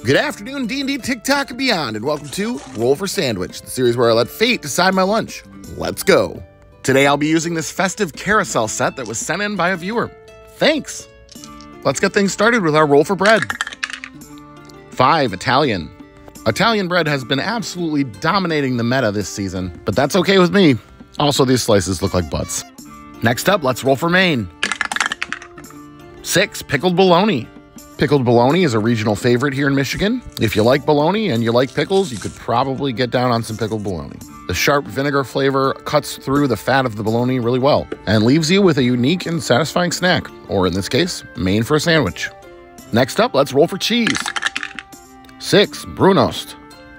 Good afternoon, D&D, TikTok, and beyond, and welcome to Roll for Sandwich, the series where I let fate decide my lunch. Let's go. Today I'll be using this festive carousel set that was sent in by a viewer. Thanks. Let's get things started with our roll for bread. 5, Italian. Italian bread has been absolutely dominating the meta this season, but that's okay with me. Also, these slices look like butts. Next up, let's roll for main. 6, pickled bologna. Pickled bologna is a regional favorite here in Michigan. If you like bologna and you like pickles, you could probably get down on some pickled bologna. The sharp vinegar flavor cuts through the fat of the bologna really well and leaves you with a unique and satisfying snack, or in this case, main for a sandwich. Next up, let's roll for cheese. 6, brunost.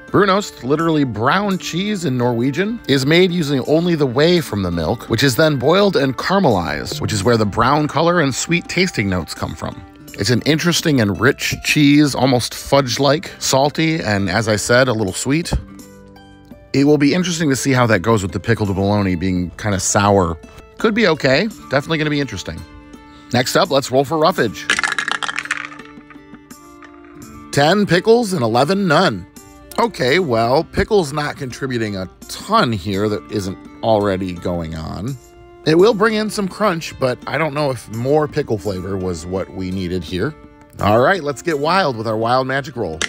Brunost, literally brown cheese in Norwegian, is made using only the whey from the milk, which is then boiled and caramelized, which is where the brown color and sweet tasting notes come from. It's an interesting and rich cheese, almost fudge-like, salty, and as I said, a little sweet. It will be interesting to see how that goes with the pickled bologna being kind of sour. Could be okay, definitely gonna be interesting. Next up, let's roll for roughage. 10 pickles and 11 none. Okay, well, pickles not contributing a ton here that isn't already going on. It will bring in some crunch, but I don't know if more pickle flavor was what we needed here. All right, let's get wild with our wild magic roll.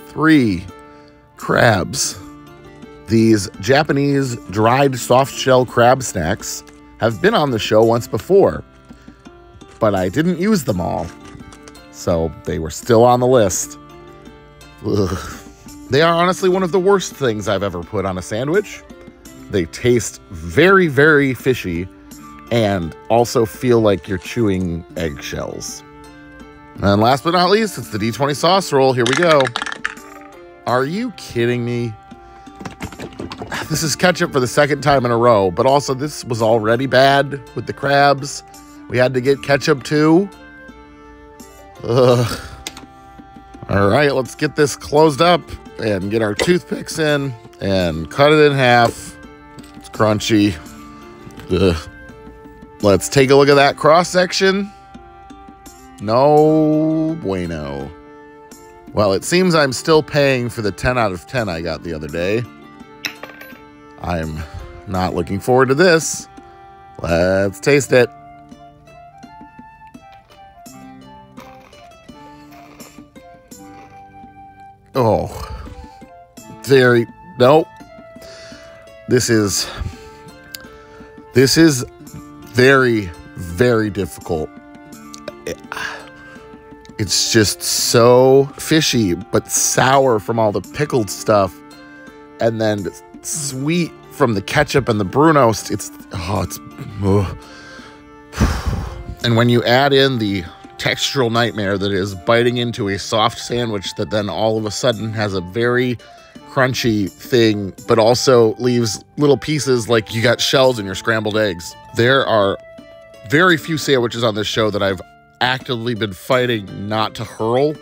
3, crabs. These Japanese dried soft shell crab snacks have been on the show once before, but I didn't use them all, so they were still on the list. Ugh. They are honestly one of the worst things I've ever put on a sandwich. They taste very, very fishy and also feel like you're chewing eggshells. And last but not least, it's the D20 sauce roll. Here we go. Are you kidding me? This is ketchup for the second time in a row, but also this was already bad with the crabs. We had to get ketchup too. Ugh. All right, let's get this closed up and get our toothpicks in and cut it in half. Crunchy. Ugh. Let's take a look at that cross section. No bueno. Well, it seems I'm still paying for the 10 out of 10 I got the other day. I'm not looking forward to this. Let's taste it. Oh, nope. This is very, very difficult. It's just so fishy, but sour from all the pickled stuff. And then sweet from the ketchup and the brunost. And when you add in the textural nightmare that is biting into a soft sandwich that then all of a sudden has a very crunchy thing, but also leaves little pieces like you got shells in your scrambled eggs. There are very few sandwiches on this show that I've actively been fighting not to hurl.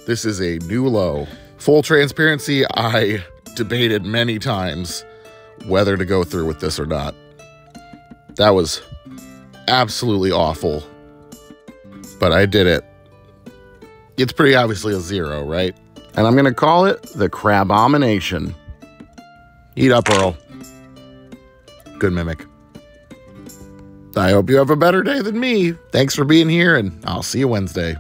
This is a new low. Full transparency, I debated many times whether to go through with this or not. That was absolutely awful, but I did it. It's pretty obviously a 0, right? And I'm gonna call it the Crabomination. Eat up, Earl. Good mimic. I hope you have a better day than me. Thanks for being here, and I'll see you Wednesday.